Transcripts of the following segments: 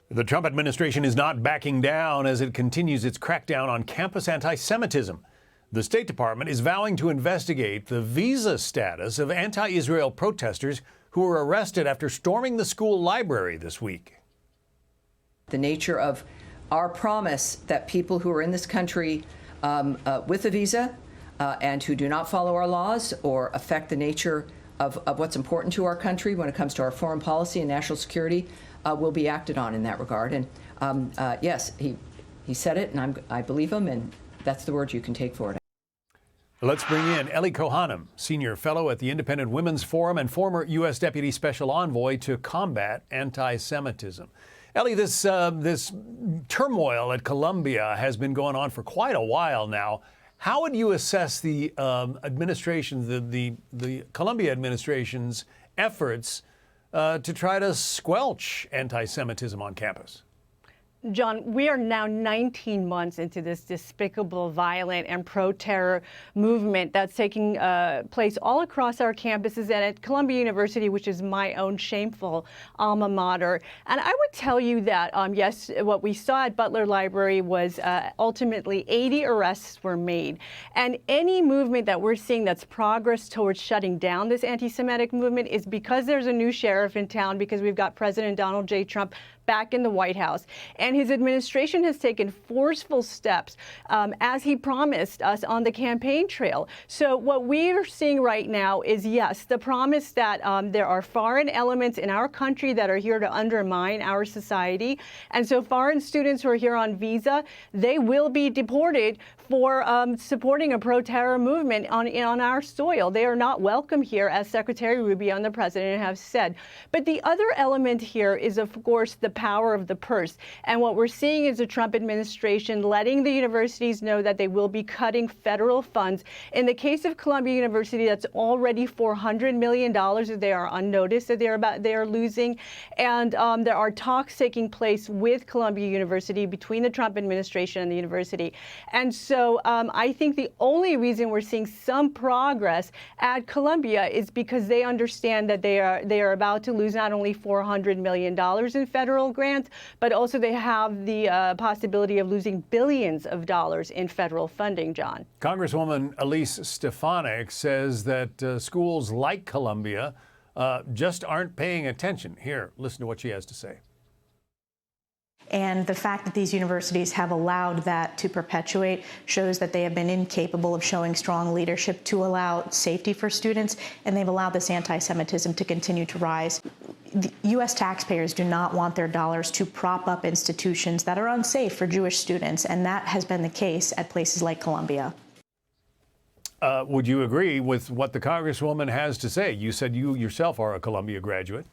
The Trump administration is not backing down as it continues its crackdown on campus anti-Semitism. The State Department is vowing to investigate the visa status of anti-Israel protesters who were arrested after storming the school library this week. The nature of our promise that people who are in this country with a visa and who do not follow our laws or affect the nature of what's important to our country when it comes to our foreign policy and national security will be acted on in that regard. And yes, he said it, and I believe him, and that's the word you can take for it. Let's bring in Ellie Cohanim, senior fellow at the Independent Women's Forum and former U.S. Deputy Special Envoy to combat anti-Semitism. Ellie, this turmoil at Columbia has been going on for quite a while now. How would you assess the the Columbia administration's efforts to try to squelch anti-Semitism on campus? John, we are now 19 months into this despicable, violent, and pro-terror movement that's taking place all across our campuses and at Columbia University, which is my own shameful alma mater. And I would tell you that, yes, what we saw at Butler Library was ultimately 80 arrests were made. And any movement that we're seeing that's progress towards shutting down this anti-Semitic movement is because there's a new sheriff in town, because we've got President Donald J. Trump back in the White House. And his administration has taken forceful steps, as he promised us on the campaign trail. So what we are seeing right now is, yes, the promise that there are foreign elements in our country that are here to undermine our society. And so foreign students who are here on visa, they will be deported for supporting a pro-terror movement on our soil. They are not welcome here, as Secretary Rubio and the President have said. But the other element here is, of course, the power of the purse. And what we're seeing is the Trump administration letting the universities know that they will be cutting federal funds. In the case of Columbia University, that's already $400 million that they are unnoticed that they are losing. And there are talks taking place with Columbia University between the Trump administration and the university. And so I think the only reason we're seeing some progress at Columbia is because they understand that they are about to lose not only $400 million in federal grants, but also they have the possibility of losing billions of dollars in federal funding, John. Congresswoman Elise Stefanik says that schools like Columbia just aren't paying attention. Here, listen to what she has to say. And the fact that these universities have allowed that to perpetuate shows that they have been incapable of showing strong leadership to allow safety for students, and they've allowed this anti-Semitism to continue to rise. The U.S. taxpayers do not want their dollars to prop up institutions that are unsafe for Jewish students, and that has been the case at places like Columbia. Would you agree with what the Congresswoman has to say? You said you yourself are a Columbia graduate.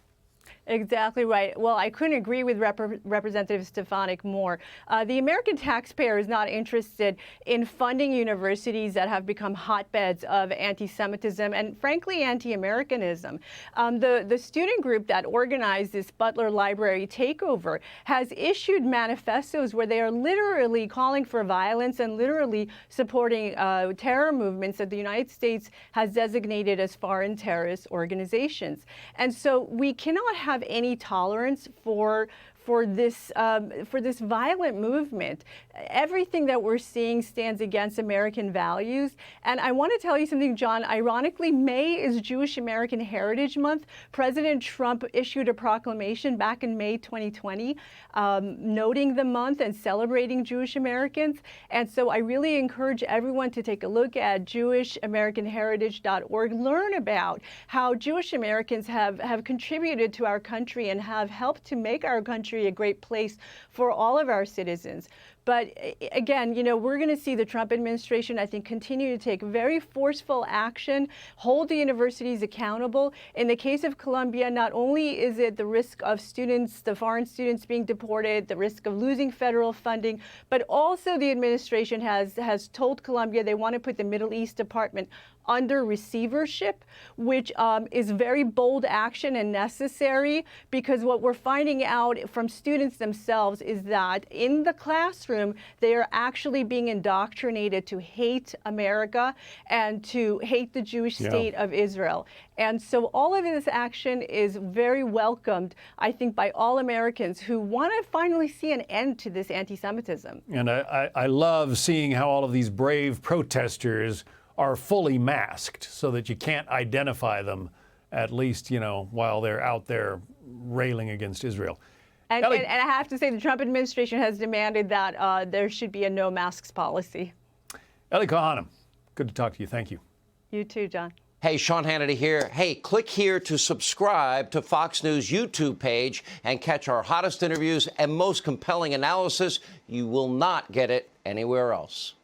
Exactly right. Well, I couldn't agree with Representative Stefanik more. The American taxpayer is not interested in funding universities that have become hotbeds of anti-Semitism and, frankly, anti-Americanism. The student group that organized this Butler Library takeover has issued manifestos where they are literally calling for violence and literally supporting terror movements that the United States has designated as foreign terrorist organizations. And so we cannot have any tolerance for this violent movement. Everything that we're seeing stands against American values. And I want to tell you something, John. Ironically, May is Jewish American Heritage Month. President Trump issued a proclamation back in May 2020 noting the month and celebrating Jewish Americans. And so I really encourage everyone to take a look at JewishAmericanHeritage.org, learn about how Jewish Americans have contributed to our country and have helped to make our country a great place for all of our citizens. But again, we're going to see the Trump administration, I think, continue to take very forceful action, hold the universities accountable. In the case of Columbia, not only is it the risk of students, the foreign students being deported, the risk of losing federal funding, but also the administration has told Columbia they want to put the Middle East Department under receivership, which is very bold action and necessary, because what we're finding out from students themselves is that in the classroom, they are actually being indoctrinated to hate America and to hate the Jewish state of Israel. And so all of this action is very welcomed, I think, by all Americans who want to finally see an end to this anti-Semitism. And I love seeing how all of these brave protesters are fully masked so that you can't identify them, at least, you know, while they're out there railing against Israel. And I have to say, the Trump administration has demanded that there should be a no masks policy. Ellie Cohanim, good to talk to you. Thank you. You too, John. Hey, Sean Hannity here. Hey, click here to subscribe to Fox News YouTube page and catch our hottest interviews and most compelling analysis. You will not get it anywhere else.